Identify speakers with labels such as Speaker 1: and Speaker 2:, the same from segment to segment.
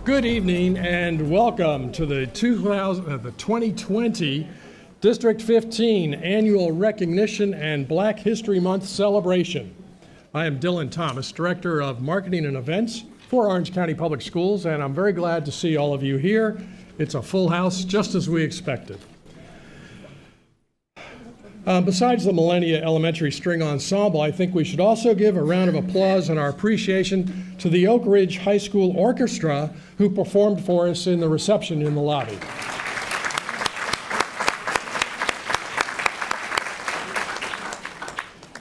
Speaker 1: Good evening and welcome to the 2020 District 15 Annual Recognition and Black History Month celebration. I am Dylan Thomas, Director of Marketing and Events for Orange County Public Schools, and I'm very glad to see all of you here. It's a full house, just as we expected. Besides the Millennia Elementary String Ensemble, I think we should also give a round of applause and our appreciation to the Oak Ridge High School Orchestra, who performed for us in the reception in the lobby.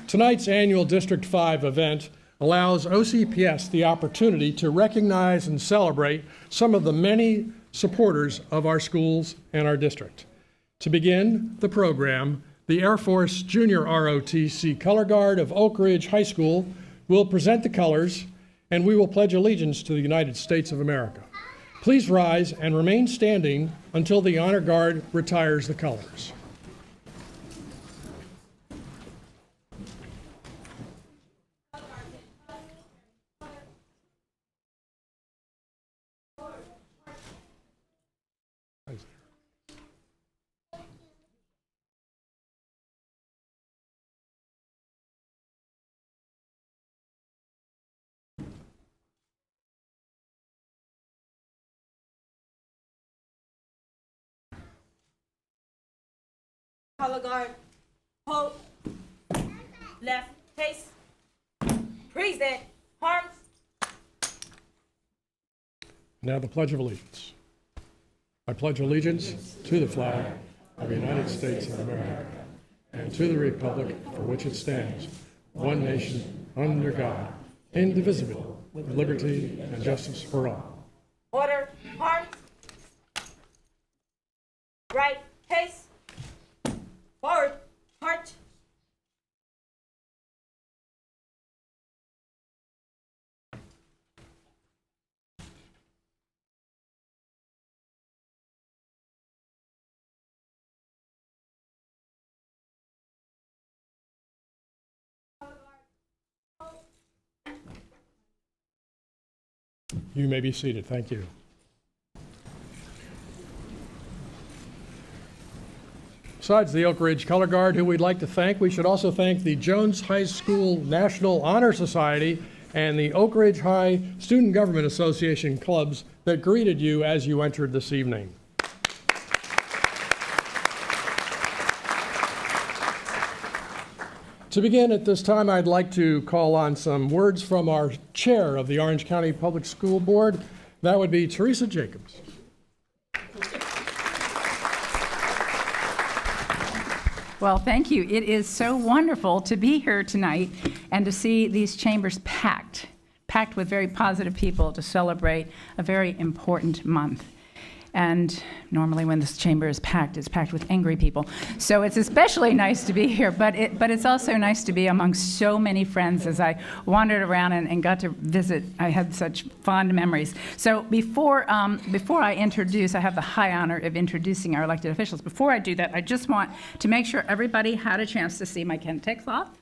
Speaker 1: Tonight's annual District 5 event allows OCPS the opportunity to recognize and celebrate some of the many supporters of our schools and our district. To begin the program, the Air Force Junior ROTC Color Guard of Oak Ridge High School will present the colors, and we will pledge allegiance to the United States of America. Please rise and remain standing until the Honor Guard retires the colors.
Speaker 2: Color guard, hold, left, face, present, arms.
Speaker 1: Now the Pledge of Allegiance. I pledge allegiance to the flag of the United States of America and to the republic for which it stands, one nation, under God, indivisible, with liberty and justice for all.
Speaker 2: Order, arms. Right, face. Forward, march.
Speaker 1: You may be seated. Thank you. Besides the Oak Ridge Color Guard, who we'd like to thank, we should also thank the Jones High School National Honor Society and the Oak Ridge High Student Government Association clubs that greeted you as you entered this evening. To begin at this time, I'd like to call on some words from our chair of the Orange County Public School Board. That would be Teresa Jacobs.
Speaker 3: Well, thank you. It is so wonderful to be here tonight and to see these chambers packed with very positive people to celebrate a very important month. And normally when this chamber is packed, it's packed with angry people. So it's especially nice to be here, but it's also nice to be among so many friends. As I wandered around and got to visit, I had such fond memories. So before I introduce, I have the high honor of introducing our elected officials. Before I do that, I just want to make sure everybody had a chance to see my Kente cloth.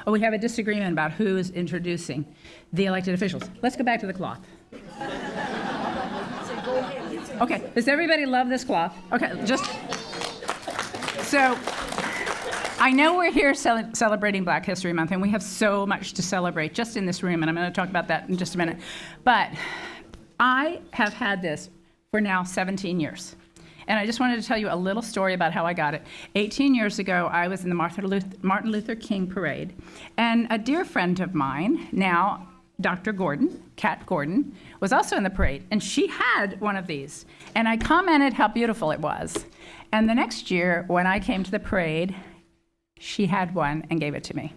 Speaker 3: Oh, we have a disagreement about who is introducing the elected officials. Let's go back to the cloth. Okay, does everybody love this cloth? Okay, so I know we're here celebrating Black History Month, and we have so much to celebrate just in this room, and I'm going to talk about that in just a minute. But I have had this for now 17 years. And I just wanted to tell you a little story about how I got it. 18 years ago, I was in the Martin Luther King parade, and a dear friend of mine, now Dr. Gordon, Kat Gordon, was also in the parade, and she had one of these. And I commented how beautiful it was. And the next year, when I came to the parade, she had one and gave it to me.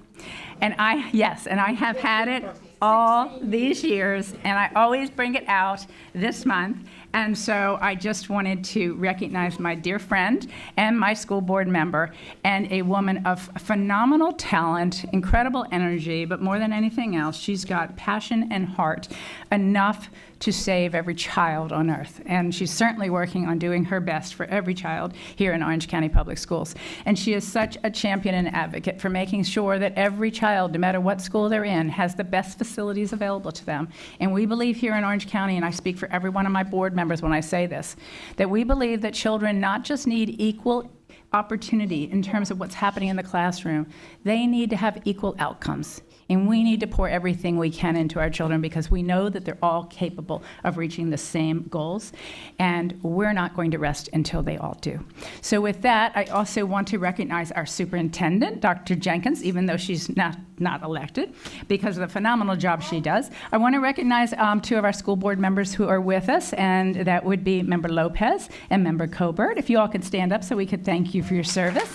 Speaker 3: And I have had it all these years, and I always bring it out this month. And so I just wanted to recognize my dear friend and my school board member, and a woman of phenomenal talent, incredible energy, but more than anything else, she's got passion and heart enough to save every child on earth. And she's certainly working on doing her best for every child here in Orange County Public Schools. And she is such a champion and advocate for making sure that every child, no matter what school they're in, has the best facilities available to them. And we believe here in Orange County, and I speak for every one of my board members when I say this, that we believe that children not just need equal opportunity in terms of what's happening in the classroom, they need to have equal outcomes. And we need to pour everything we can into our children because we know that they're all capable of reaching the same goals, and we're not going to rest until they all do. So with that, I also want to recognize our superintendent, Dr. Jenkins, even though she's not elected, because of the phenomenal job she does. I want to recognize two of our school board members who are with us, and that would be Member Lopez and Member Cobert. If you all could stand up so we could thank you for your service.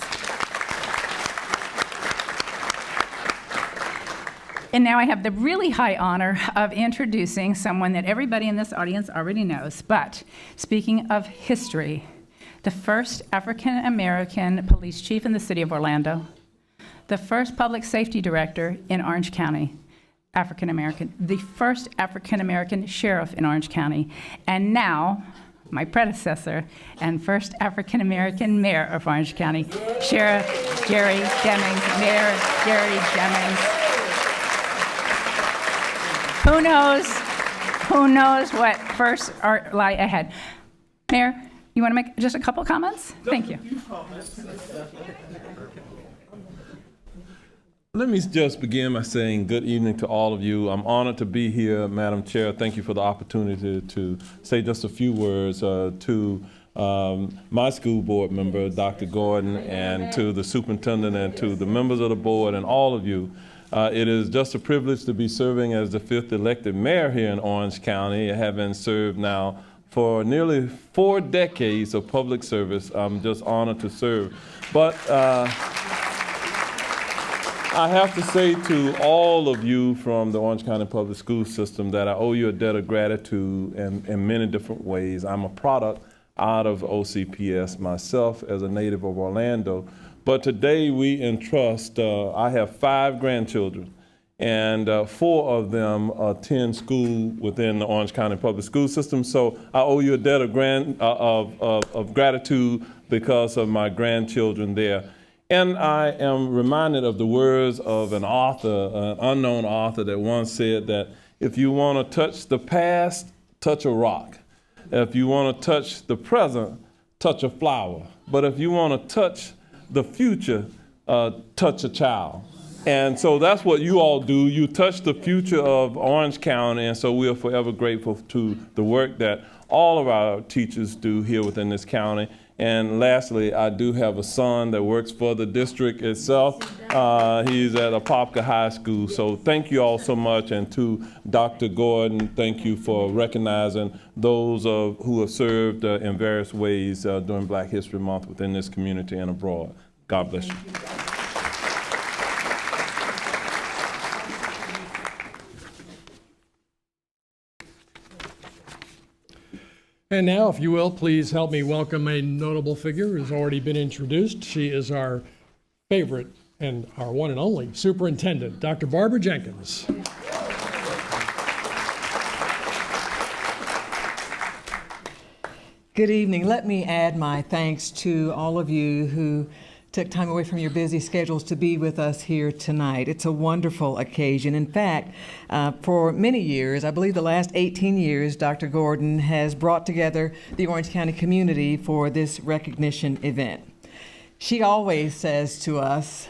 Speaker 3: And now I have the really high honor of introducing someone that everybody in this audience already knows. But speaking of history, the first African-American police chief in the city of Orlando, the first public safety director in Orange County, African-American, the first African-American sheriff in Orange County, and now my predecessor and first African-American mayor of Orange County, Sheriff Jerry Jennings, Mayor Jerry Jennings. Who knows what first lie ahead. Mayor, you want to make just a couple comments? Thank you.
Speaker 4: Let me just begin by saying good evening to all of you. I'm honored to be here, Madam Chair. Thank you for the opportunity to say just a few words to my school board member, Dr. Gordon, and to the superintendent, and to the members of the board, and all of you. It is just a privilege to be serving as the 5th elected mayor here in Orange County, having served now for nearly 4 decades of public service. I'm just honored to serve. But I have to say to all of you from the Orange County Public School System that I owe you a debt of gratitude in many different ways. I'm a product out of OCPS myself as a native of Orlando. But today we entrust, I have 5 grandchildren, and 4 of them attend school within the Orange County Public School System. So I owe you a debt of gratitude because of my grandchildren there. And I am reminded of the words of an author, an unknown author, that once said that if you want to touch the past, touch a rock. If you want to touch the present, touch a flower. But if you want to touch the future, touch a child. And so that's what you all do. You touch the future of Orange County, and so we are forever grateful to the work that all of our teachers do here within this county. And lastly, I do have a son that works for the district itself. He's at Apopka High School. So thank you all so much. And to Dr. Gordon, thank you for recognizing those who have served in various ways during Black History Month within this community and abroad. God bless you.
Speaker 1: And now, if you will, please help me welcome a notable figure who's already been introduced. She is our favorite and our one and only superintendent, Dr. Barbara Jenkins.
Speaker 5: Good evening. Let me add my thanks to all of you who took time away from your busy schedules to be with us here tonight. It's a wonderful occasion. In fact, for many years, I believe the last 18 years, Dr. Gordon has brought together the Orange County community for this recognition event. She always says to us,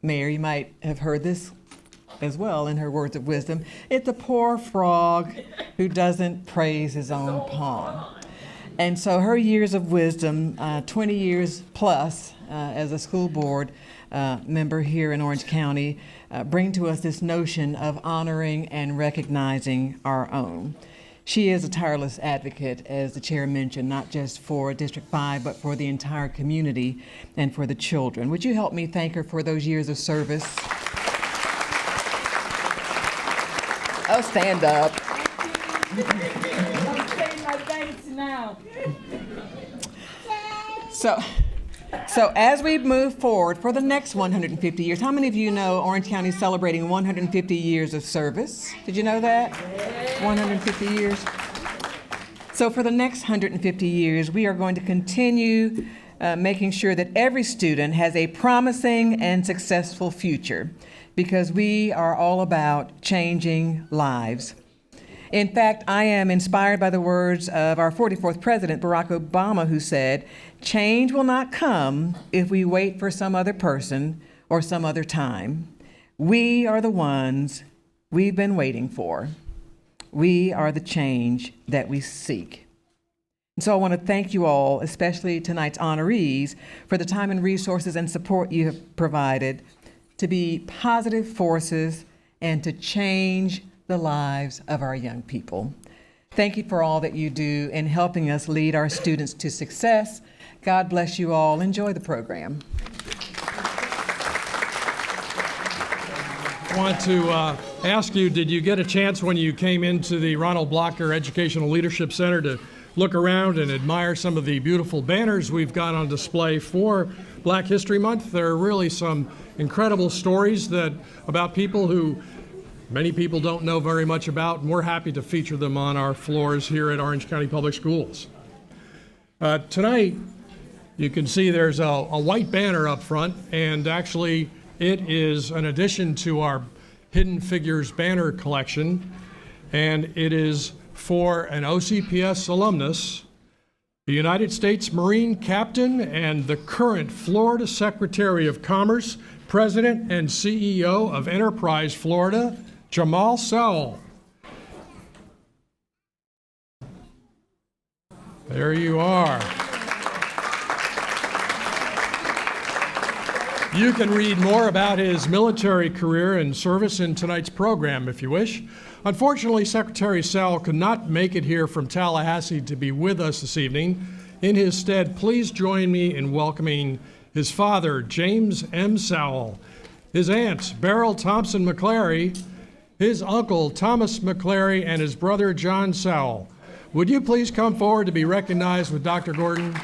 Speaker 5: Mayor, you might have heard this as well in her words of wisdom, it's a poor frog who doesn't praise his own pond. And so her years of wisdom, 20 years plus as a school board member here in Orange County, bring to us this notion of honoring and recognizing our own. She is a tireless advocate, as the chair mentioned, not just for District 5, but for the entire community and for the children. Would you help me thank her for those years of service? Oh, stand up.
Speaker 2: I'm saying my thanks now.
Speaker 5: So as we move forward for the next 150 years, how many of you know Orange County is celebrating 150 years of service? Did you know that? 150 years. So for the next 150 years, we are going to continue making sure that every student has a promising and successful future, because we are all about changing lives. In fact, I am inspired by the words of our 44th president, Barack Obama, who said, "Change will not come if we wait for some other person or some other time. We are the ones we've been waiting for. We are the change that we seek." And so I want to thank you all, especially tonight's honorees, for the time and resources and support you have provided to be positive forces and to change the lives of our young people. Thank you for all that you do in helping us lead our students to success. God bless you all. Enjoy the program.
Speaker 1: I want to ask you, did you get a chance when you came into the Ronald Blocker Educational Leadership Center to look around and admire some of the beautiful banners we've got on display for Black History Month? There are really some incredible stories about people who many people don't know very much about, and we're happy to feature them on our floors here at Orange County Public Schools. Tonight, you can see there's a white banner up front, and actually it is an addition to our Hidden Figures banner collection, and it is for an OCPS alumnus, the United States Marine Captain and the current Florida Secretary of Commerce, President and CEO of Enterprise Florida, Jamal Sowell. There you are. You can read more about his military career and service in tonight's program if you wish. Unfortunately, Secretary Sowell could not make it here from Tallahassee to be with us this evening. In his stead, please join me in welcoming his father, James M. Sowell, his aunts, Beryl Thompson McClary, his uncle, Thomas McClary, and his brother, John Sowell. Would you please come forward to be recognized with Dr. Gordon?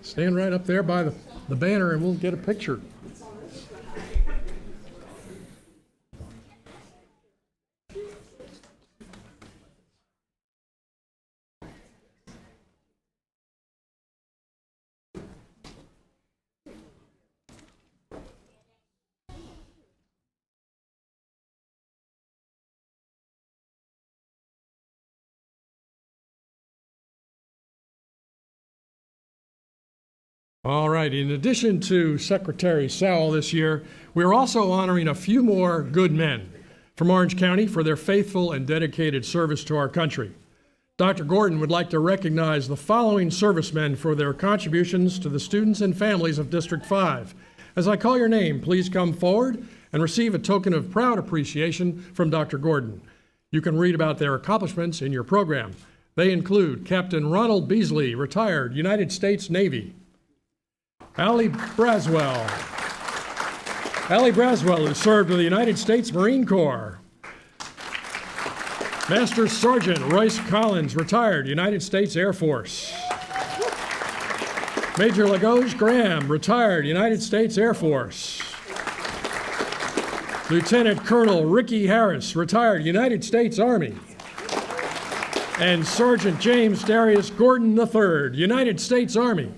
Speaker 1: Stand right up there by the banner and we'll get a picture. All right, in addition to Secretary Sowell this year, we're also honoring a few more good men from Orange County for their faithful and dedicated service to our country. Dr. Gordon would like to recognize the following servicemen for their contributions to the students and families of District 5. As I call your name, please come forward and receive a token of proud appreciation from Dr. Gordon. You can read about their accomplishments in your program. They include Captain Ronald Beasley, retired, United States Navy. Allie Braswell, who served with the United States Marine Corps. Master Sergeant Royce Collins, retired, United States Air Force. Major Lagos Graham, retired, United States Air Force. Lieutenant Colonel Ricky Harris, retired, United States Army. And Sergeant James Darius Gordon III, United States Army.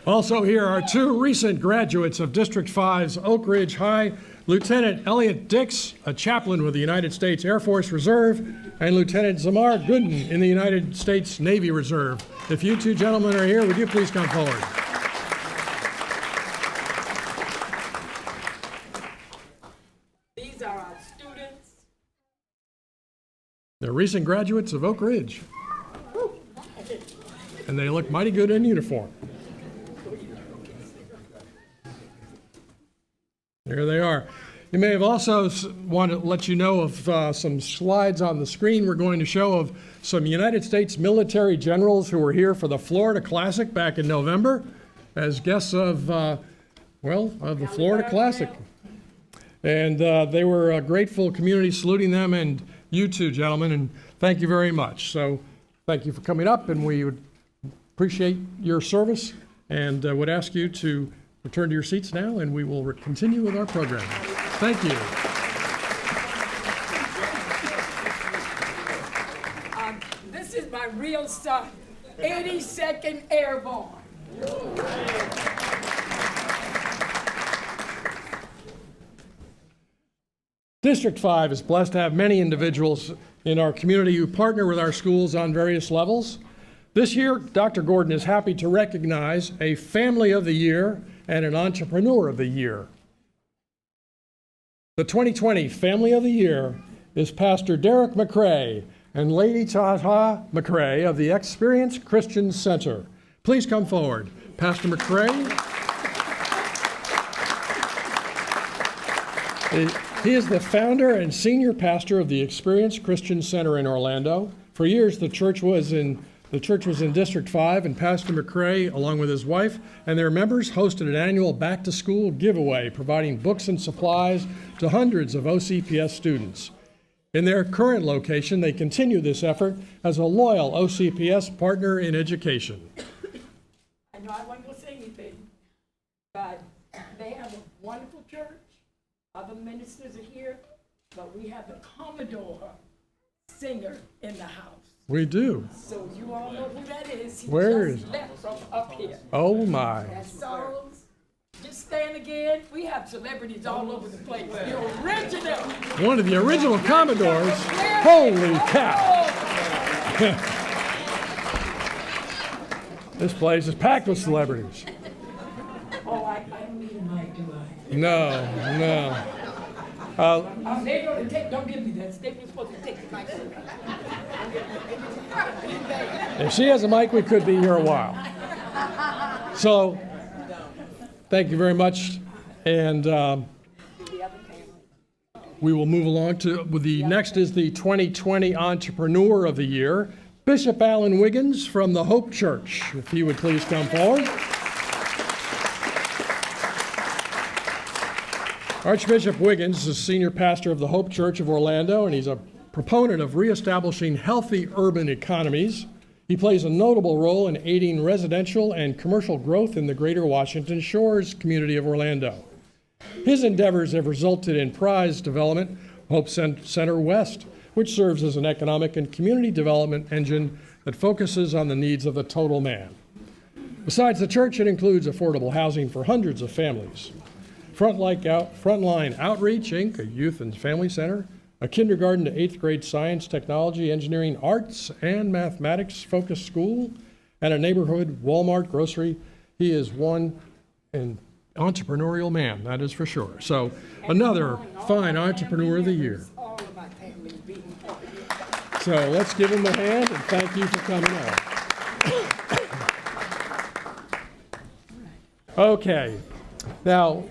Speaker 1: Also here are two recent graduates of District 5's Oak Ridge High, Lieutenant Elliot Dix, a chaplain with the United States Air Force Reserve, and Lieutenant Zamar Gooden in the United States Navy Reserve. If you two gentlemen are here, would you please come forward?
Speaker 2: These are our students.
Speaker 1: They're recent graduates of Oak Ridge. And they look mighty good in uniform. Here they are. You may have also wanted to let you know of some slides on the screen we're going to show of some United States military generals who were here for the Florida Classic back in November as guests of the Florida Classic. And they were a grateful community saluting them, and you too, gentlemen, and thank you very much. So thank you for coming up, and we would appreciate your service and would ask you to return to your seats now, and we will continue with our program. Thank you.
Speaker 2: This is my real son, 82nd Airborne.
Speaker 1: District 5 is blessed to have many individuals in our community who partner with our schools on various levels. This year, Dr. Gordon is happy to recognize a Family of the Year and an Entrepreneur of the Year. The 2020 Family of the Year is Pastor Derek McCrae and Lady Tata McCrae of the Experience Christian Center. Please come forward. Pastor McCrae. He is the founder and senior pastor of the Experience Christian Center in Orlando. For years, the church was in District 5, and Pastor McCrae, along with his wife and their members, hosted an annual back-to-school giveaway, providing books and supplies to hundreds of OCPS students. In their current location, they continue this effort as a loyal OCPS partner in education.
Speaker 2: I know I wasn't going to say anything, but they have a wonderful church. Other ministers are here, but we have the Commodore singer in the house.
Speaker 1: We do.
Speaker 2: So you all know who that is. He
Speaker 1: Where
Speaker 2: just
Speaker 1: is-
Speaker 2: left from up here.
Speaker 1: Oh, my.
Speaker 2: So just stand again. We have celebrities all over the place. The original.
Speaker 1: One of the original Commodores. Holy cow. This place is packed with celebrities.
Speaker 2: Oh, I don't need a mic, do I?
Speaker 1: No.
Speaker 2: They're going to take, don't give me that. They're supposed to take the mic.
Speaker 1: If she has a mic, we could be here a while. So, thank you very much. And we will move along to, next is the 2020 Entrepreneur of the Year, Bishop Alan Wiggins from the Hope Church. If he would please come forward. Archbishop Wiggins is senior pastor of the Hope Church of Orlando, and he's a proponent of reestablishing healthy urban economies. He plays a notable role in aiding residential and commercial growth in the greater Washington Shores community of Orlando. His endeavors have resulted in prize development, Hope Center West, which serves as an economic and community development engine that focuses on the needs of the total man. Besides the church, it includes affordable housing for hundreds of families. Frontline Outreach, Inc., a youth and family center, a kindergarten to 8th grade science, technology, engineering, arts, and mathematics-focused school, and a neighborhood Walmart grocery. He is an entrepreneurial man, that is for sure. So another fine Entrepreneur of the Year.
Speaker 2: All of my families beating.
Speaker 1: So let's give him a hand and thank you for coming on. Okay, now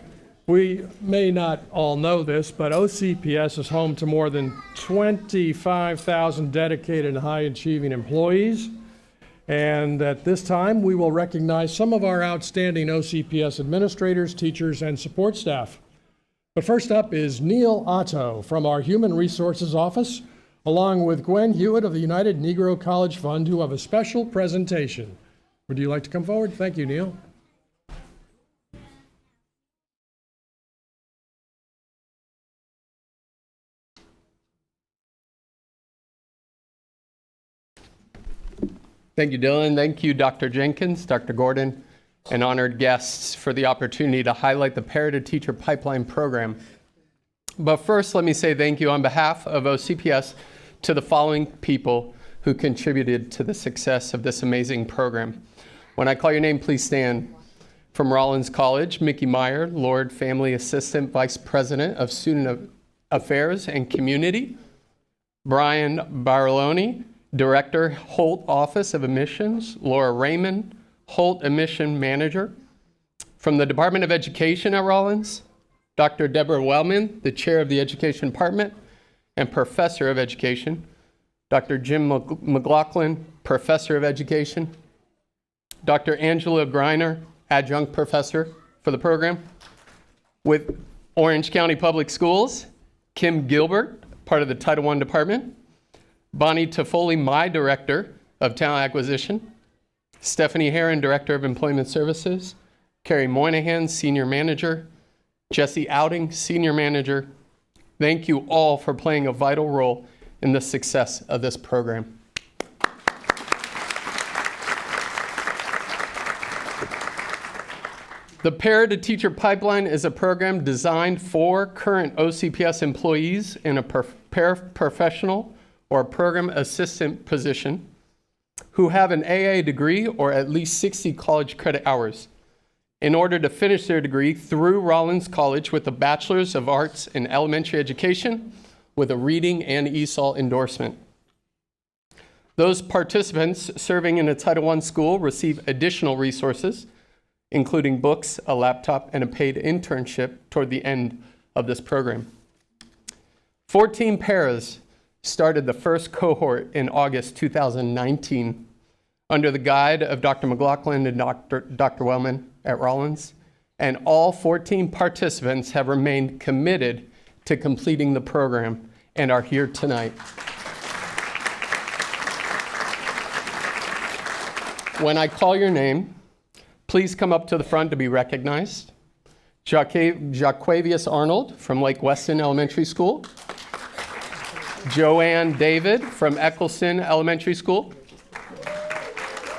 Speaker 1: we may not all know this, but OCPS is home to more than 25,000 dedicated and high-achieving employees. And at this time, we will recognize some of our outstanding OCPS administrators, teachers, and support staff. But first up is Neil Otto from our Human Resources Office, along with Gwen Hewitt of the United Negro College Fund, who have a special presentation. Would you like to come forward? Thank you, Neil.
Speaker 6: Thank you, Dylan. Thank you, Dr. Jenkins, Dr. Gordon, and honored guests for the opportunity to highlight the Parent Teacher Pipeline program. But first, let me say thank you on behalf of OCPS to the following people who contributed to the success of this amazing program. When I call your name, please stand. From Rollins College, Mickey Meyer, Lord Family Assistant Vice President of Student Affairs and Community. Brian Baroloni, Director, Holt Office of Admissions. Laura Raymond, Holt Admission Manager. From the Department of Education at Rollins, Dr. Deborah Wellman, the Chair of the Education Department and Professor of Education, Dr. Jim McLaughlin, Professor of Education, Dr. Angela Greiner, Adjunct Professor for the program. With Orange County Public Schools, Kim Gilbert, part of the Title I Department, Bonnie Toffoli, my Director of Talent Acquisition, Stephanie Herron, Director of Employment Services, Carrie Moynihan, Senior Manager, Jesse Outing, Senior Manager. Thank you all for playing a vital role in the success of this program. The Parent-to-Teacher Pipeline is a program designed for current OCPS employees in a paraprofessional or program assistant position who have an AA degree or at least 60 college credit hours in order to finish their degree through Rollins College with a Bachelor's of Arts in Elementary Education with a reading and ESOL endorsement. Those participants serving in a Title I school receive additional resources, including books, a laptop, and a paid internship toward the end of this program. 14 paras started the first cohort in August 2019 under the guide of Dr. McLaughlin and Dr. Wellman at Rollins, and all 14 participants have remained committed to completing the program and are here tonight. When I call your name, please come up to the front to be recognized. Jaquavius Arnold from Lake Weston Elementary School. Joanne David from Eccleston Elementary School.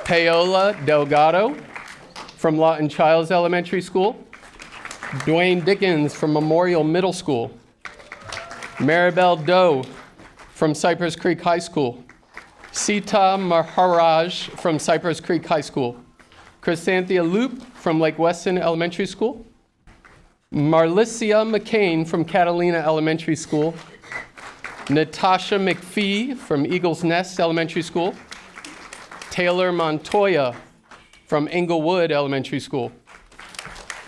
Speaker 6: Paola Delgado from Lawton Childs Elementary School. Dwayne Dickens from Memorial Middle School. Maribel Doe from Cypress Creek High School. Sita Maharaj from Cypress Creek High School. Chrysanthia Loop from Lake Weston Elementary School. Marlicia McCain from Catalina Elementary School. Natasha McPhee from Eagles Nest Elementary School. Taylor Montoya from Englewood Elementary School.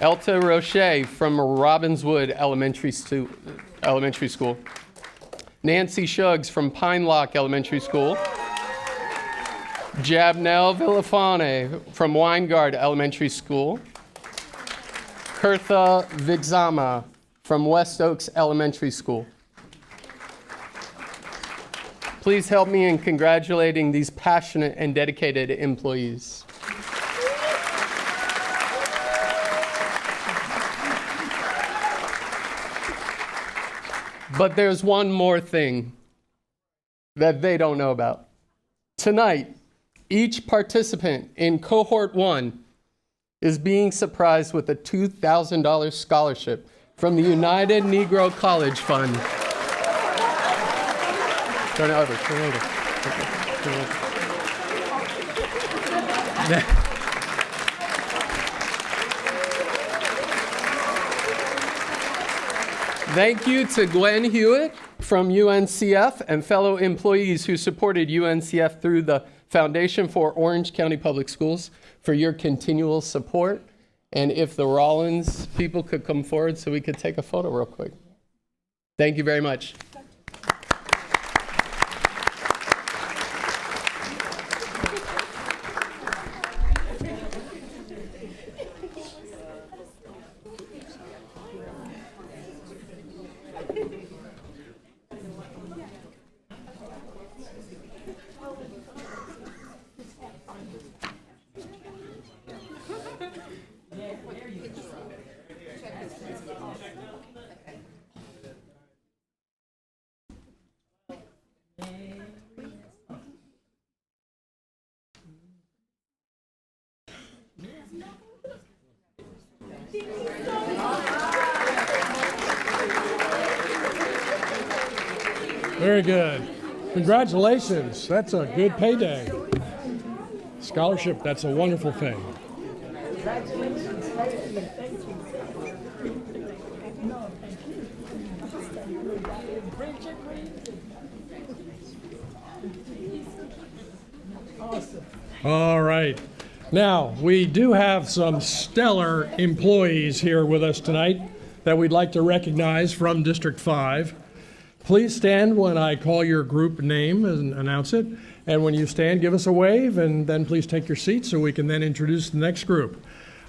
Speaker 6: Elta Roche from Robbinswood Elementary School. Nancy Shuggs from Pine Lock Elementary School. Jabnel Villafane from Weingard Elementary School. Kurtha Vigzama from West Oaks Elementary School. Please help me in congratulating these passionate and dedicated employees. But there's one more thing that they don't know about. Tonight, each participant in Cohort 1 is being surprised with a $2,000 scholarship from the United Negro College Fund. Turn it over, turn it over. Turn it over. Thank you to Glenn Hewitt from UNCF and fellow employees who supported UNCF through the Foundation for Orange County Public Schools for your continual support. And if the Rollins people could come forward so we could take a photo real quick. Thank you very much.
Speaker 1: Very good. Congratulations. That's a good payday. Scholarship, that's a wonderful thing.
Speaker 2: Congratulations. Thank you. Thank you. No, thank you. Bridget, awesome.
Speaker 1: All right. Now, we do have some stellar employees here with us tonight. that we'd like to recognize from District 5. Please stand when I call your group name and announce it. And when you stand, give us a wave, and then please take your seat so we can then introduce the next group.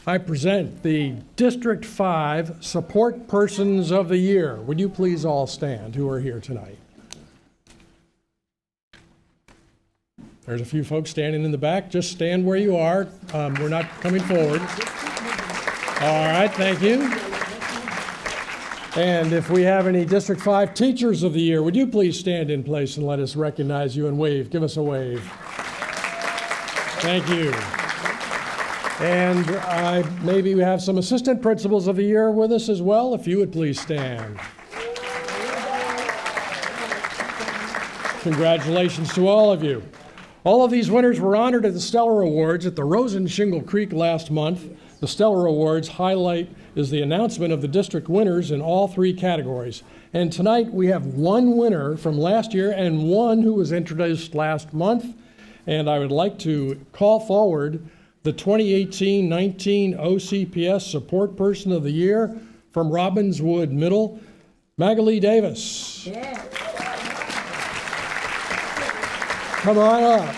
Speaker 1: I present the District 5 Support Persons of the Year. Would you please all stand who are here tonight? There's a few folks standing in the back. Just stand where you are. We're not coming forward. All right, thank you. And if we have any District 5 Teachers of the Year, would you please stand in place and let us recognize you and wave? Give us a wave. Thank you. And maybe we have some Assistant Principals of the Year with us as well. If you would please stand. Congratulations to all of you. All of these winners were honored at the Stellar Awards at the Rosen Shingle Creek last month. The Stellar Awards highlight is the announcement of the district winners in all 3 categories. And tonight we have one winner from last year and one who was introduced last month. And I would like to call forward the 2018-19 OCPS Support Person of the Year from Robbinswood Middle, Magali Davis.
Speaker 2: Yeah.
Speaker 1: Come on up.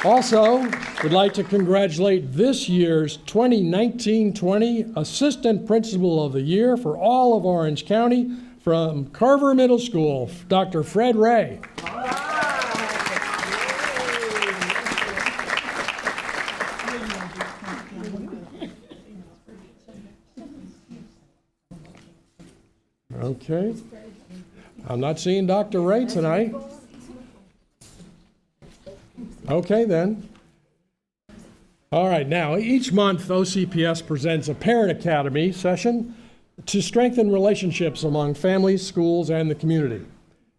Speaker 1: Also, we'd like to congratulate this year's 2019-20 Assistant Principal of the Year for all of Orange County from Carver Middle School, Dr. Fred Ray. Okay. I'm not seeing Dr. Ray tonight. Okay, then. All right, now, each month, OCPS presents a Parent Academy session to strengthen relationships among families, schools, and the community.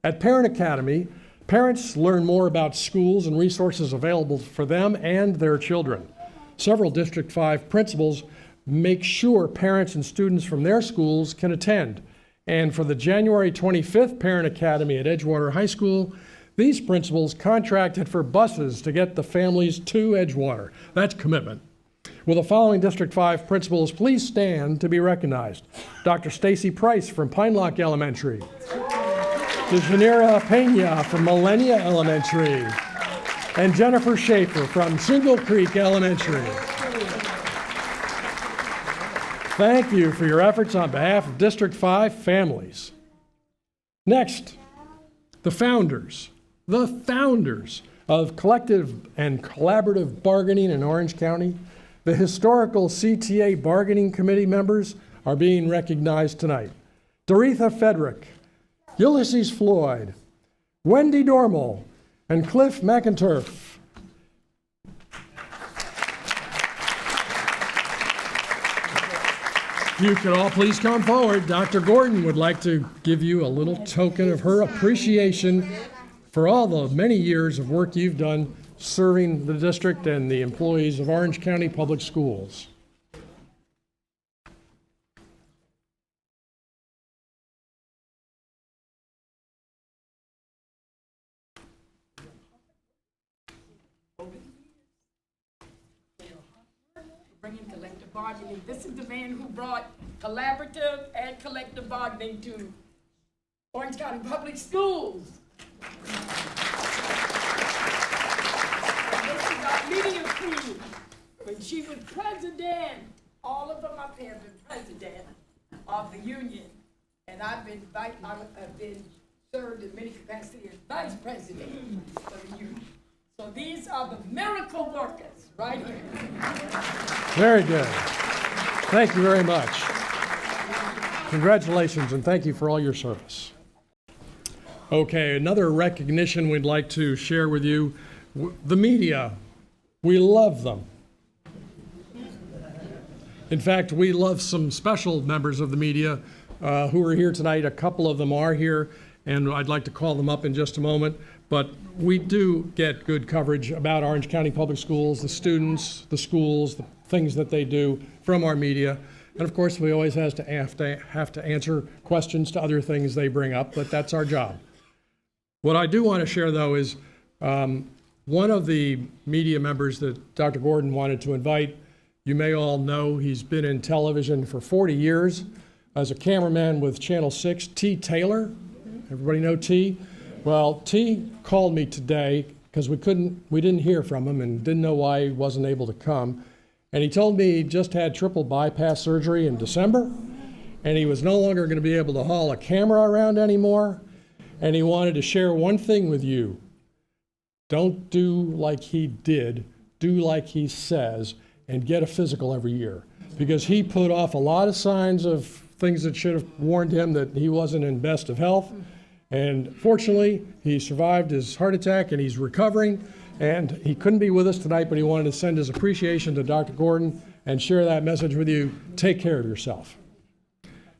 Speaker 1: At Parent Academy, parents learn more about schools and resources available for them and their children. Several District 5 principals make sure parents and students from their schools can attend. And for the January 25th Parent Academy at Edgewater High School, these principals contracted for buses to get the families to Edgewater. That's commitment. Will the following District 5 principals please stand to be recognized? Dr. Stacy Price from Pine Lock Elementary. Dejanira Pena from Millennia Elementary. And Jennifer Schaefer from Shingle Creek Elementary. Thank you for your efforts on behalf of District 5 families. Next, the founders of collective and collaborative bargaining in Orange County. The historical CTA bargaining committee members are being recognized tonight. Doretha Fedrick, Ulysses Floyd, Wendy Dormal, and Cliff McInturf. You can all please come forward. Dr. Gordon would like to give you a little token of her appreciation for all the many years of work you've done serving the district and the employees of Orange County Public Schools.
Speaker 2: Bringing collective bargaining. This is the man who brought collaborative and collective bargaining to Orange County Public Schools. This is our media queen. When she was president, all of them up here have been president of the union. And I've been served in many capacities as vice president for the union. So these are the miracle workers right here.
Speaker 1: Very good. Thank you very much. Congratulations and thank you for all your service. Okay, another recognition we'd like to share with you. The media, we love them. In fact, we love some special members of the media who are here tonight. A couple of them are here, and I'd like to call them up in just a moment. But we do get good coverage about Orange County Public Schools, the students, the schools, the things that they do from our media. And of course, we always have to answer questions to other things they bring up, but that's our job. What I do want to share, though, is one of the media members that Dr. Gordon wanted to invite. You may all know he's been in television for 40 years, as a cameraman with Channel 6, T. Taylor. Everybody know T? Well, T called me today because we didn't hear from him and didn't know why he wasn't able to come. And he told me he just had triple bypass surgery in December, and he was no longer going to be able to haul a camera around anymore. And he wanted to share one thing with you. Don't do like he did, do like he says, and get a physical every year. Because he put off a lot of signs of things that should have warned him that he wasn't in best of health. And fortunately, he survived his heart attack and he's recovering. And he couldn't be with us tonight, but he wanted to send his appreciation to Dr. Gordon and share that message with you. Take care of yourself.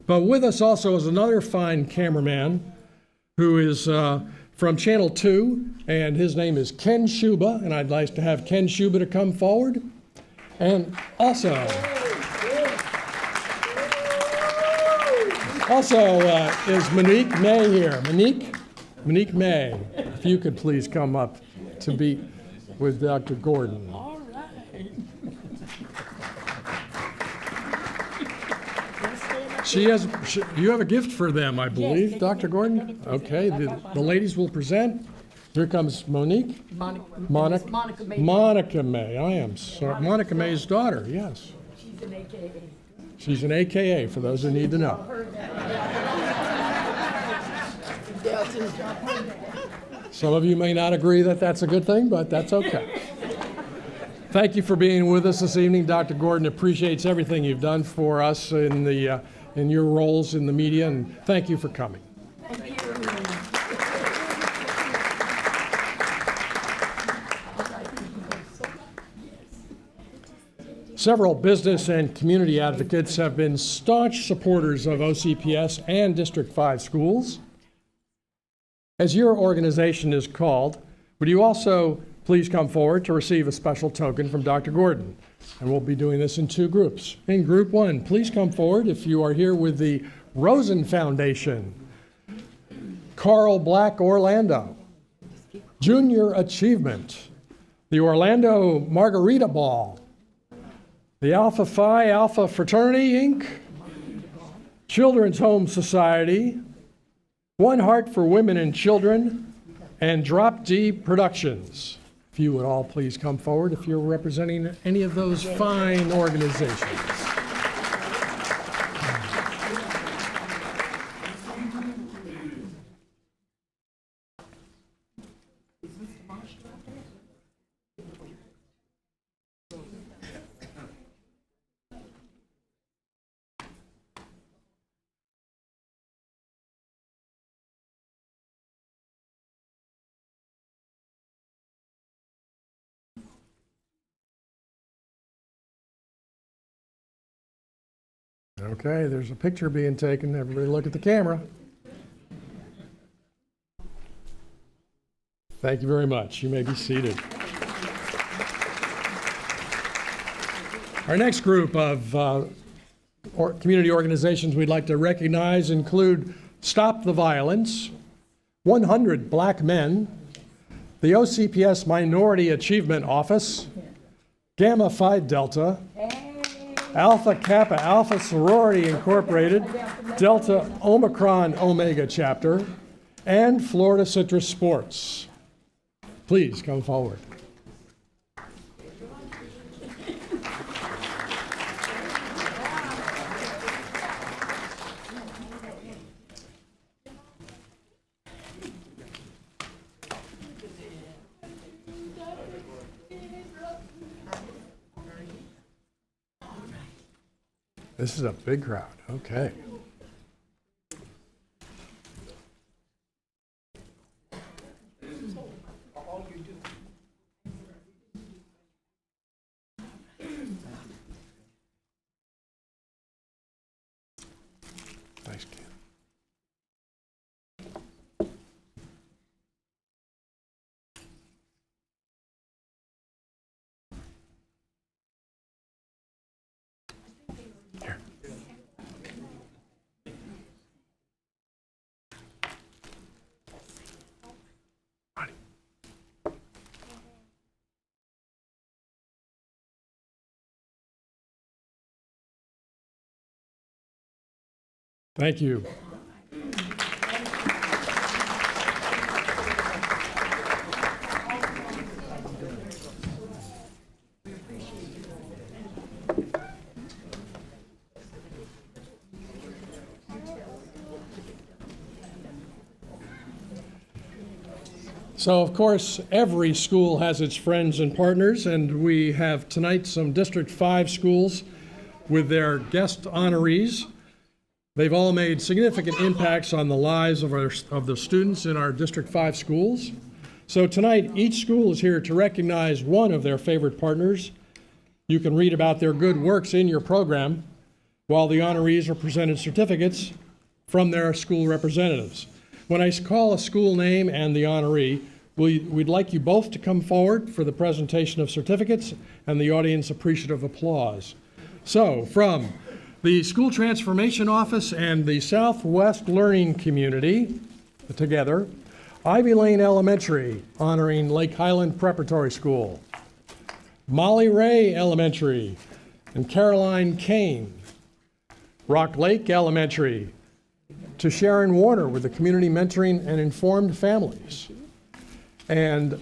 Speaker 1: But with us also is another fine cameraman who is from Channel 2, and his name is Ken Shuba, and I'd like to have Ken Shuba to come forward. And also is Monique May here. Monique May, if you could please come up to be with Dr. Gordon.
Speaker 2: All right.
Speaker 1: You have a gift for them, I believe,
Speaker 2: Yes,
Speaker 1: Dr. Gordon? Okay, the ladies will present. Here comes Monique.
Speaker 2: Monica May.
Speaker 1: Monica May, I am sorry. Monica May's daughter, yes.
Speaker 2: She's an AKA.
Speaker 1: She's an AKA, for those who need to know. Some of you may not agree that that's a good thing, but that's okay. Thank you for being with us this evening. Dr. Gordon appreciates everything you've done for us in your roles in the media, and thank you for coming.
Speaker 2: Thank you.
Speaker 1: Several business and community advocates have been staunch supporters of OCPS and District 5 schools. As your organization is called, would you also please come forward to receive a special token from Dr. Gordon? And we'll be doing this in two groups. In group one, please come forward if you are here with the Rosen Foundation, Carl Black Orlando, Junior Achievement, the Orlando Margarita Ball, the Alpha Phi Alpha Fraternity, Inc., Children's Home Society, One Heart for Women and Children, and Drop D Productions. If you would all please come forward if you're representing any of those fine organizations. Okay, there's a picture being taken. Everybody look at the camera. Thank you very much. You may be seated. Our next group of community organizations we'd like to recognize include Stop the Violence, 100 Black Men, the OCPS Minority Achievement Office, Gamma Phi Delta, Alpha Kappa Alpha Sorority Incorporated, Delta Omicron Omega Chapter, and Florida Citrus Sports. Please come forward. This is a big crowd. Okay. Thanks, Ken. Thank you. So, of course, every school has its friends and partners, and we have tonight some District 5 schools with their guest honorees. They've all made significant impacts on the lives of the students in our District 5 schools. So tonight, each school is here to recognize one of their favorite partners. You can read about their good works in your program, while the honorees are presented certificates from their school representatives. When I call a school name and the honoree, we'd like you both to come forward for the presentation of certificates and the audience appreciative applause. So, from the School Transformation Office and the Southwest Learning Community, together, Ivy Lane Elementary, honoring Lake Highland Preparatory School, Molly Ray Elementary, and Caroline Kane, Rock Lake Elementary, to Sharon Warner with the Community Mentoring and Informed Families. And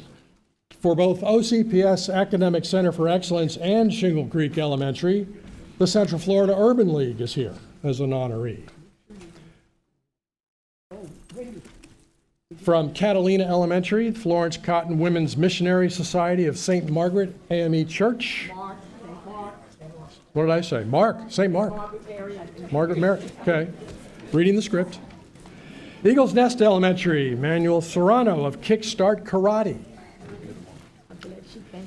Speaker 1: for both OCPS Academic Center for Excellence and Shingle Creek Elementary, the Central Florida Urban League is here as an honoree. From Catalina Elementary, Florence Cotton Women's Missionary Society of St. Margaret AME Church. What did I say? Mark, St. Mark. Margaret Mary, okay. Reading the script. Eagles Nest Elementary, Manuel Serrano of Kickstart Karate.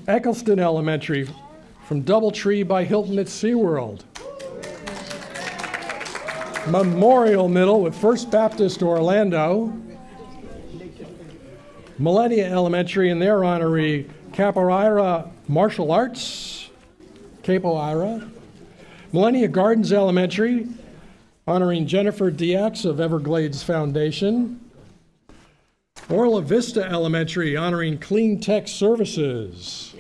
Speaker 1: Eccleston Elementary, from Doubletree by Hilton at SeaWorld. Memorial Middle with First Baptist Orlando. Millennia Elementary and their honoree, Capoeira Martial Arts. Capoeira. Millennia Gardens Elementary, honoring Jennifer Diax of Everglades Foundation. Orla Vista Elementary, honoring Clean Tech Services.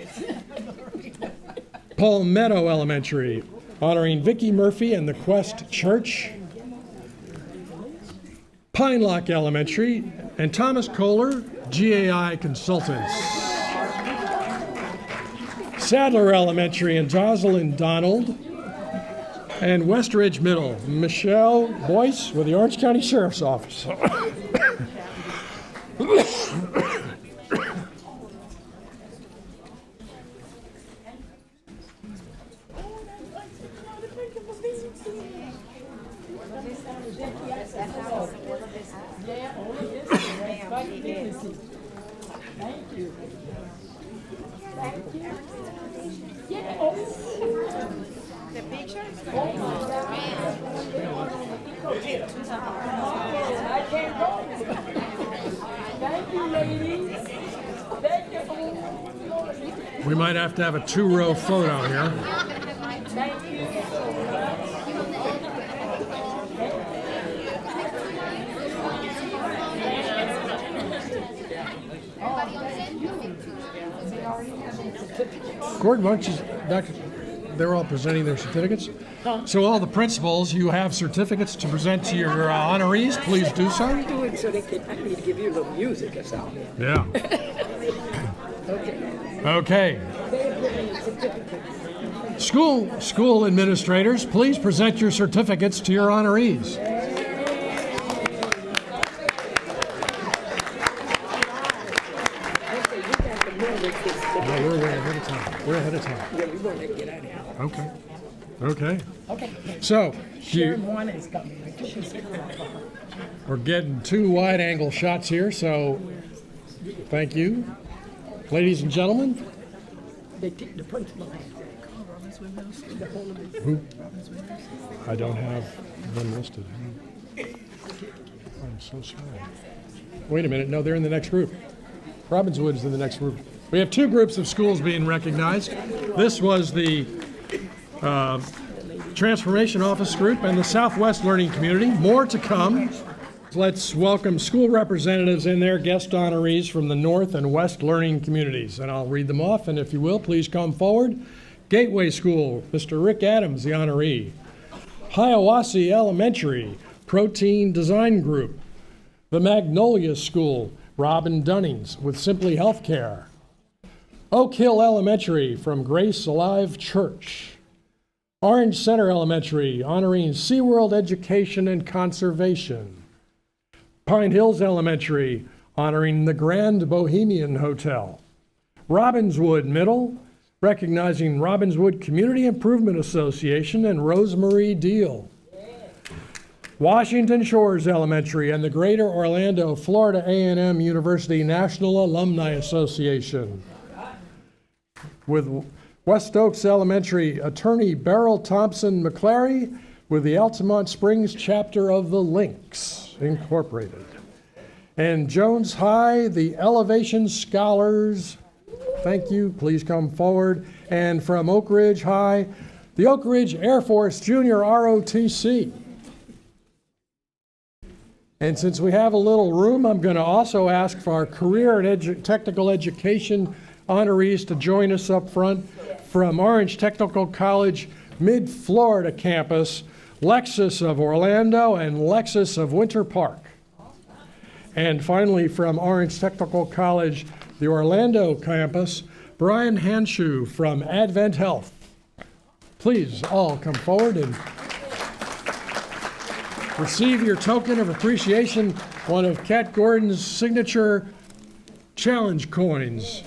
Speaker 1: Palmetto Elementary, honoring Vicki Murphy and the Quest Church. Pine Lock Elementary, and Thomas Kohler, GAI Consultants. Sadler Elementary and Jocelyn Donald. And West Ridge Middle, Michelle Boyce with the Orange County Sheriff's Office. We might have to have a two-row photo here. Gordon, why don't you, Doctor, they're all presenting their certificates. So all the principals, you have certificates to present to your honorees. Please do so.
Speaker 2: Do it so they can, I need to give you a little music or something.
Speaker 1: Yeah. Okay. School administrators, please present your certificates to your honorees. No, we're way ahead of time. We're ahead of time.
Speaker 2: Yeah, we want to get out of here.
Speaker 1: Okay. Okay.
Speaker 2: Okay.
Speaker 1: So,
Speaker 2: Sharon Warner is coming. She's coming.
Speaker 1: we're getting two wide-angle shots here, so thank you. Ladies and gentlemen.
Speaker 2: The principal has
Speaker 1: Who? I don't have them listed. I'm so sorry. Wait a minute. No, they're in the next group. Robbinswood's in the next group. We have two groups of schools being recognized. This was the Transformation Office Group and the Southwest Learning Community. More to come. Let's welcome school representatives and their guest honorees from the North and West Learning Communities. And I'll read them off, and if you will, please come forward. Gateway School, Mr. Rick Adams, the honoree. Hiawassee Elementary, Protein Design Group, the Magnolia School, Robin Dunnings with Simply Healthcare, Oak Hill Elementary from Grace Alive Church, Orange Center Elementary honoring SeaWorld Education and Conservation, Pine Hills Elementary honoring the Grand Bohemian Hotel, Robbinswood Middle recognizing Robbinswood Community Improvement Association and Rosemarie Deal, Washington Shores Elementary and the Greater Orlando, Florida A&M University National Alumni Association. With West Oaks Elementary, attorney Beryl Thompson McClary with the Altamont Springs chapter of the Lynx Incorporated. And Jones High, the Elevation Scholars. Thank you, please come forward. And from Oak Ridge High, the Oak Ridge Air Force Junior ROTC. And since we have a little room, I'm going to also ask for our career and technical education honorees to join us up front. From Orange Technical College Mid-Florida campus, Lexus of Orlando and Lexus of Winter Park. And finally, from Orange Technical College, the Orlando campus, Brian Hanshu from Advent Health. Please all come forward and receive your token of appreciation, one of Kat Gordon's signature challenge coins.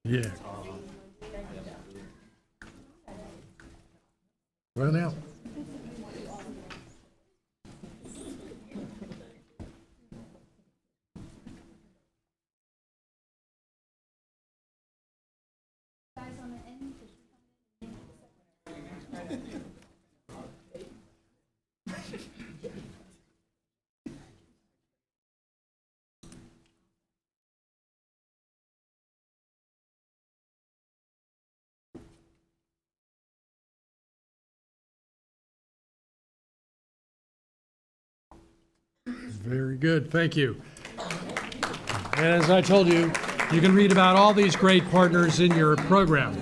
Speaker 1: Yeah. Well, now. Very good, thank you. And as I told you, you can read about all these great partners in your program.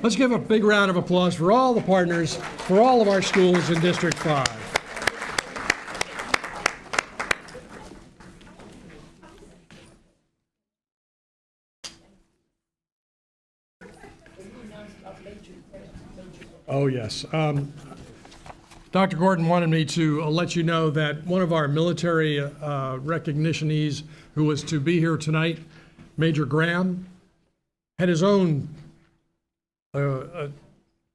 Speaker 1: Let's give a big round of applause for all the partners for all of our schools in District 5. Oh, yes. Dr. Gordon wanted me to let you know that one of our military recognitionees who was to be here tonight, Major Graham, had his own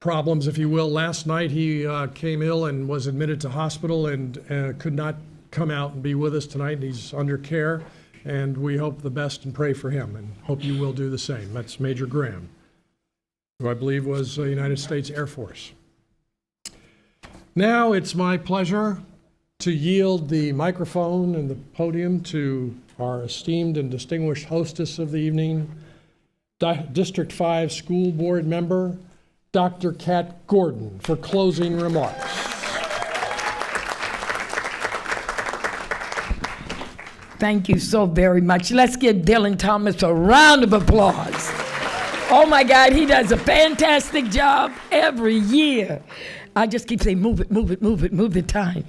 Speaker 1: problems, if you will. Last night he came ill and was admitted to hospital and could not come out and be with us tonight. He's under care, and we hope the best and pray for him, and hope you will do the same. That's Major Graham, who I believe was United States Air Force. Now it's my pleasure to yield the microphone and the podium to our esteemed and distinguished hostess of the evening, District 5 School Board member, Dr. Kat Gordon, for closing remarks.
Speaker 2: Thank you so very much. Let's give Dylan Thomas a round of applause. Oh my God, he does a fantastic job every year. I just keep saying, move it, move it, move it, move the time.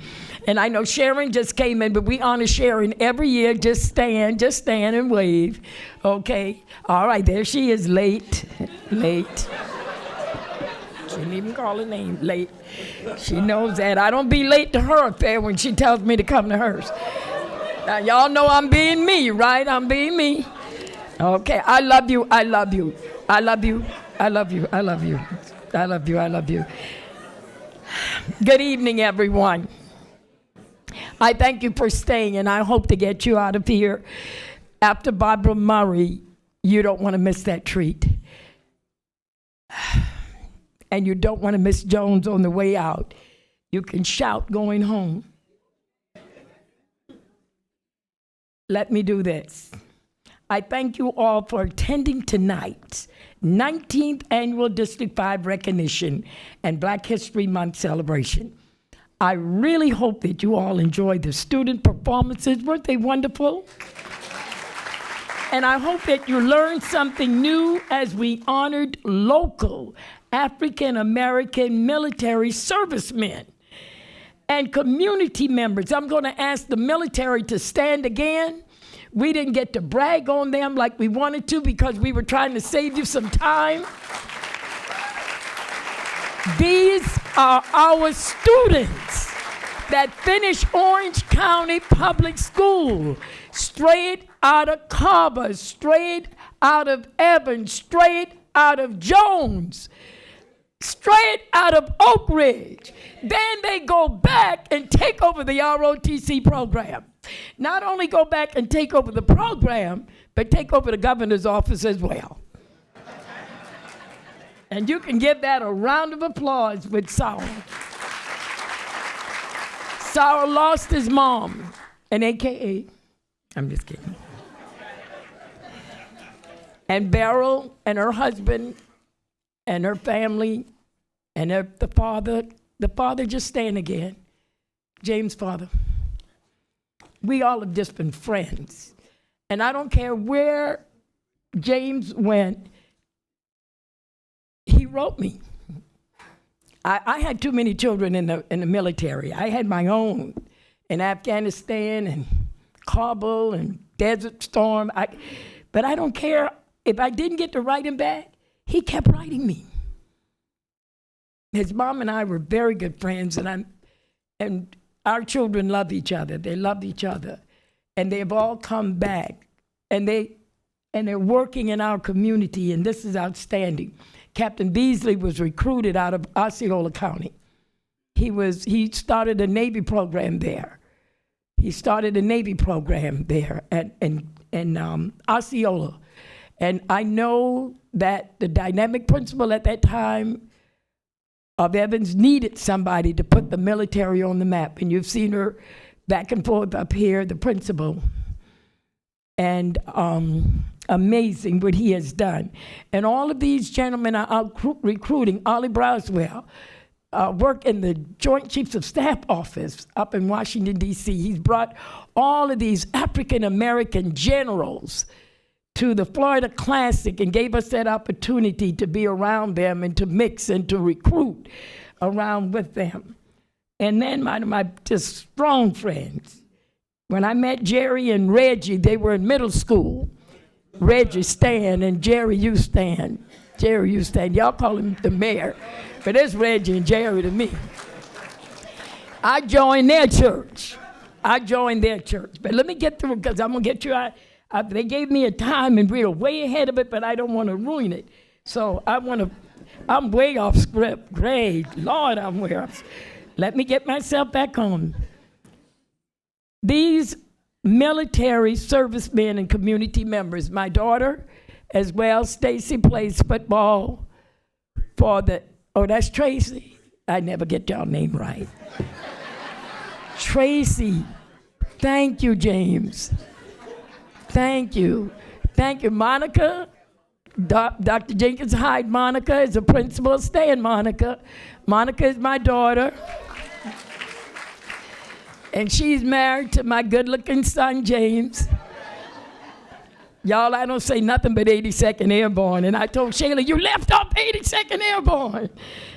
Speaker 2: And I know Sharon just came in, but we honor Sharon every year. Just stand and wave. Okay. All right, there she is, late. Shouldn't even call her name, late. She knows that. I don't be late to her affair when she tells me to come to hers. Now, y'all know I'm being me, right? I'm being me. Okay, I love you, I love you. I love you, I love you, I love you. I love you, I love you. Good evening, everyone. I thank you for staying, and I hope to get you out of here. After Barbara Murray, you don't want to miss that treat. And you don't want to miss Jones on the way out. You can shout going home. Let me do this. I thank you all for attending tonight's 19th Annual District 5 Recognition and Black History Month celebration. I really hope that you all enjoyed the student performances. Weren't they wonderful? And I hope that you learned something new as we honored local African American military servicemen and community members. I'm going to ask the military to stand again. We didn't get to brag on them like we wanted to because we were trying to save you some time. These are our students that finish Orange County Public School, straight out of Carver, straight out of Evans, straight out of Jones, straight out of Oak Ridge. Then they go back and take over the ROTC program. Not only go back and take over the program, but take over the governor's office as well. And you can give that a round of applause with Saul. Saul lost his mom, and AKA, I'm just kidding. And Beryl and her husband and her family and the father just stand again. James' father. We all have just been friends. And I don't care where James went, he wrote me. I had too many children in the military. I had my own in Afghanistan and Kabul and Desert Storm. But I don't care. If I didn't get to write him back, he kept writing me. His mom and I were very good friends, and our children love each other. They love each other. And they've all come back. And they're working in our community, and this is outstanding. Captain Beasley was recruited out of Osceola County. He started a Navy program there. In Osceola. And I know that the dynamic principal at that time of Evans needed somebody to put the military on the map. And you've seen her back and forth up here, the principal. And amazing what he has done. And all of these gentlemen are out recruiting. Ollie Braswell worked in the Joint Chiefs of Staff office up in Washington, D.C. He's brought all of these African-American generals to the Florida Classic and gave us that opportunity to be around them and to mix and to recruit around with them. And then my just strong friends. When I met Jerry and Reggie, they were in middle school. Reggie Stan and Jerry Ustan. Jerry Ustan, y'all call him the mayor, but it's Reggie and Jerry to me. I joined their church. But let me get through because I'm gonna get you out. They gave me a time and we were way ahead of it, but I don't want to ruin it. So I'm way off script. Great, Lord, I'm way off. Let me get myself back on. These military servicemen and community members, my daughter as well, Stacy plays football for that's Tracy. I never get y'all name right. Tracy, thank you, James. Thank you. Monica, Dr. Jenkins hired Monica as a principal. Stay in Monica. Monica is my daughter. And she's married to my good-looking son, James. Y'all, I don't say nothing but 82nd Airborne. And I told Shayla, you left off 82nd Airborne.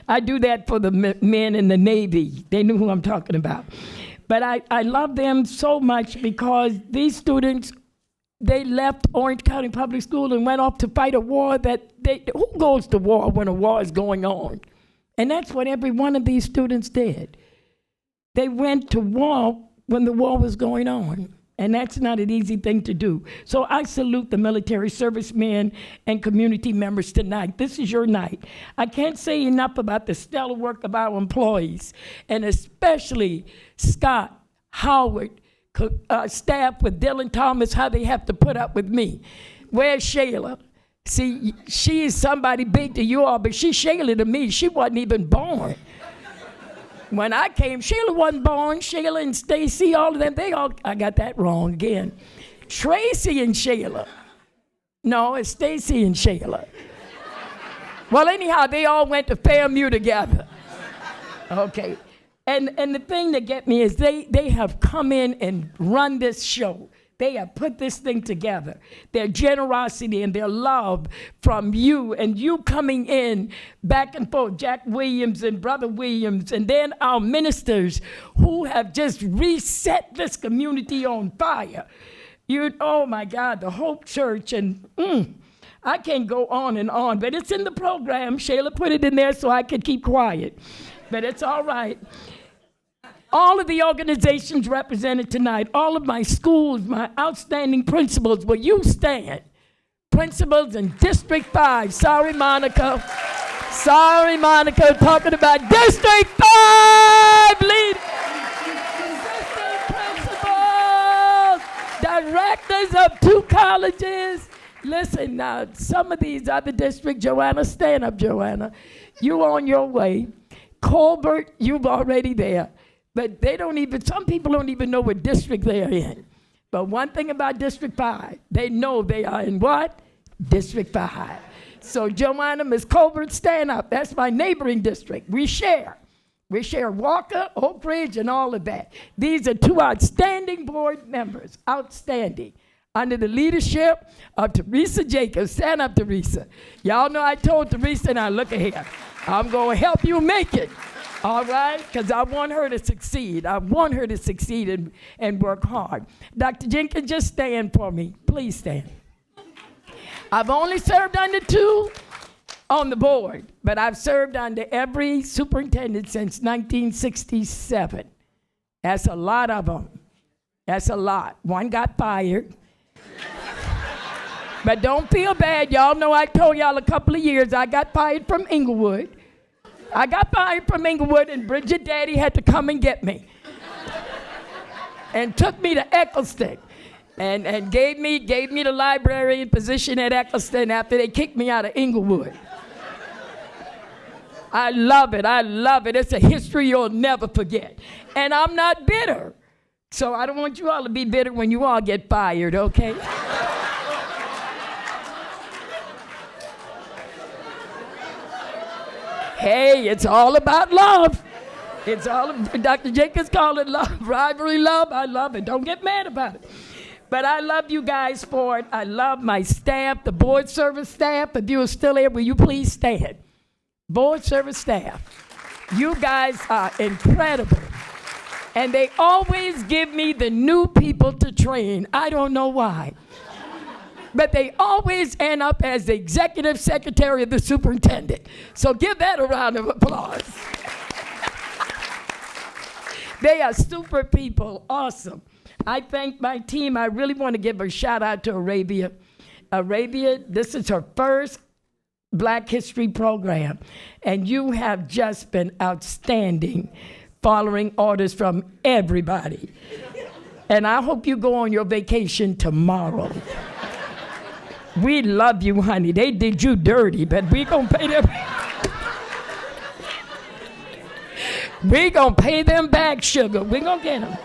Speaker 2: I do that for the men in the Navy. They knew who I'm talking about. But I love them so much because these students, they left Orange County Public School and went off to fight a war who goes to war when a war is going on? And that's what every one of these students did. They went to war when the war was going on. And that's not an easy thing to do. So I salute the military servicemen and community members tonight. This is your night. I can't say enough about the stellar work of our employees, and especially Scott, Howard, staff with Dylan Thomas, how they have to put up with me. Where's Shayla? See, she is somebody big to you all, but she's Shayla to me. She wasn't even born. When I came, Sheila wasn't born. Sheila and Stacy, all of them, I got that wrong again. Tracy and Sheila. No, it's Stacy and Sheila. Well, anyhow, they all went to FAMU together. Okay. And the thing that get me is they have come in and run this show. They have put this thing together. Their generosity and their love from you and you coming in back and forth, Jack Williams and Brother Williams, and then our ministers who have just reset this community on fire. Oh my God, the Hope Church, and I can't go on, but it's in the program. Shayla put it in there so I could keep quiet, but it's all right. All of the organizations represented tonight, all of my schools, my outstanding principals, will you stand? Principals in District 5. Sorry, Monica. Sorry, Monica, talking about District 5 leaders. Assistant principals, directors of 2 colleges. Listen now, some of these other districts, Joanna, stand up, Joanna. You on your way. Colbert, you've already there. But some people don't even know what district they're in. But one thing about District 5, they know they are in what? District 5. So Joanna, Ms. Colbert, stand up. That's my neighboring district. We share. We share Walker, Oak Ridge, and all of that. These are 2 outstanding board members, outstanding, under the leadership of Teresa Jacobs. Stand up, Teresa. Y'all know I told Teresa, now look at here, I'm going to help you make it. All right? Because I want her to succeed. I want her to succeed and work hard. Dr. Jenkins, just stand for me. Please stand. I've only served under 2 on the board, but I've served under every superintendent since 1967. That's a lot of them. That's a lot. 1 got fired. But don't feel bad. Y'all know I told y'all a couple of years I got fired from Inglewood. I got fired from Inglewood, and Bridget Daddy had to come and get me. And took me to Eccleston. And gave me the librarian position at Eccleston after they kicked me out of Inglewood. I love it. I love it. It's a history you'll never forget. And I'm not bitter. So I don't want you all to be bitter when you all get fired, okay? Hey, it's all about love. It's all, Dr. Jenkins called it love, rivalry love. I love it. Don't get mad about it. But I love you guys for it. I love my staff, the board service staff. If you are still here, will you please stand? Board service staff, you guys are incredible. And they always give me the new people to train. I don't know why. But they always end up as the executive secretary of the superintendent. So give that a round of applause. They are super people, awesome. I thank my team. I really want to give a shout out to Arabia. Arabia, this is her first Black History program, and you have just been outstanding, following orders from everybody. And I hope you go on your vacation tomorrow. We love you, honey. They did you dirty, but we gonna pay them. We gonna pay them back, sugar. We gonna get them.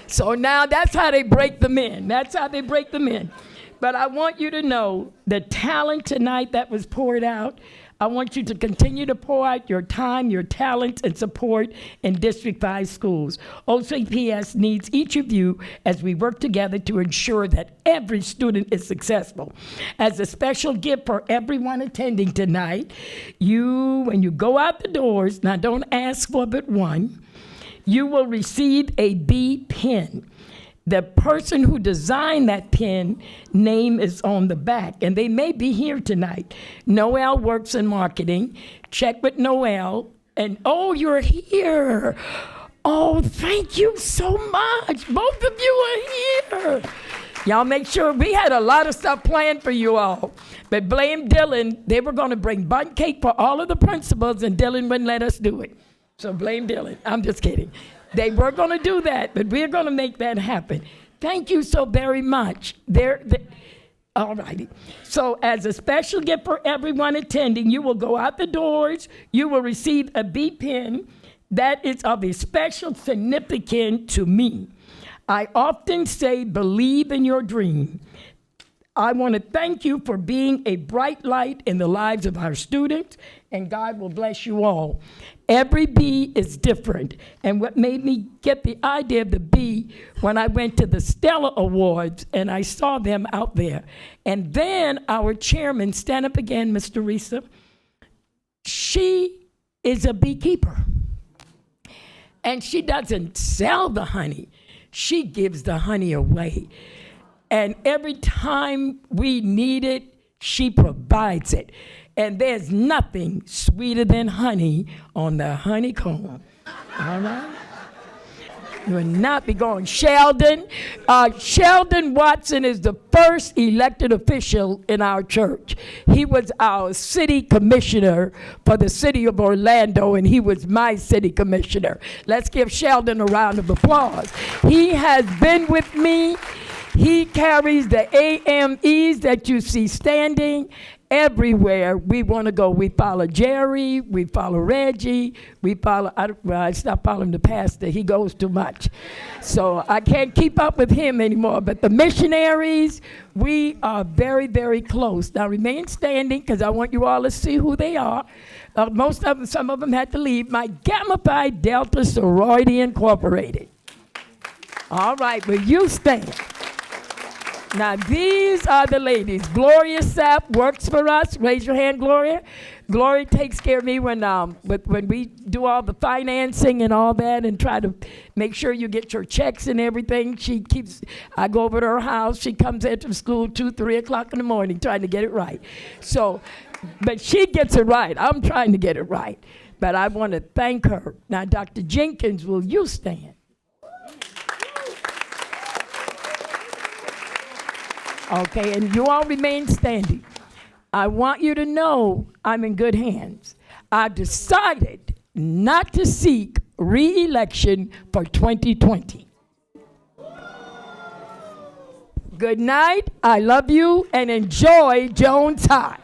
Speaker 2: So now that's how they break them in. That's how they break them in. But I want you to know the talent tonight that was poured out. I want you to continue to pour out your time, your talent, and support in District 5 schools. OCPS needs each of you as we work together to ensure that every student is successful. As a special gift for everyone attending tonight, when you go out the doors, now don't ask for but one, you will receive a B pen. The person who designed that pen name is on the back, and they may be here tonight. Noel works in marketing. Check with Noel. And oh, you're here. Oh, thank you so much. Both of you are here. Y'all make sure, we had a lot of stuff planned for you all. But blame Dylan. They were going to bring bundt cake for all of the principals, and Dylan wouldn't let us do it. So blame Dylan. I'm just kidding. They were going to do that, but we're going to make that happen. Thank you so very much. All righty. So as a special gift for everyone attending, you will go out the doors. You will receive a B pen that is of a special significance to me. I often say, believe in your dream. I want to thank you for being a bright light in the lives of our students, and God will bless you all. Every bee is different, and what made me get the idea of the bee when I went to the Stella Awards and I saw them out there. And then our chairman, stand up again, Ms. Teresa, she is a beekeeper. And she doesn't sell the honey, she gives the honey away. And every time we need it, she provides it. And there's nothing sweeter than honey on the honeycomb. All right? You will not be going. Sheldon Watson is the first elected official in our church. He was our city commissioner for the city of Orlando, and he was my city commissioner. Let's give Sheldon a round of applause. He has been with me. He carries the AMEs that you see standing everywhere we want to go. We follow Jerry, we follow Reggie, I stopped following the pastor. He goes too much. So I can't keep up with him anymore. But the missionaries, we are very, very close. Now remain standing because I want you all to see who they are. Some of them had to leave. My Gamma Phi Delta Sorority Incorporated. All right, will you stand? Now, these are the ladies. Gloria Sapp works for us. Raise your hand, Gloria. Gloria takes care of me when we do all the financing and all that and try to make sure you get your checks and everything. I go over to her house. She comes into school 2, 3 o'clock in the morning trying to get it right. So, but she gets it right. I'm trying to get it right. But I want to thank her. Now, Dr. Jenkins, will you stand? Okay, and you all remain standing. I want you to know I'm in good hands. I decided not to seek re-election for 2020. Good night, I love you, and enjoy Jones High.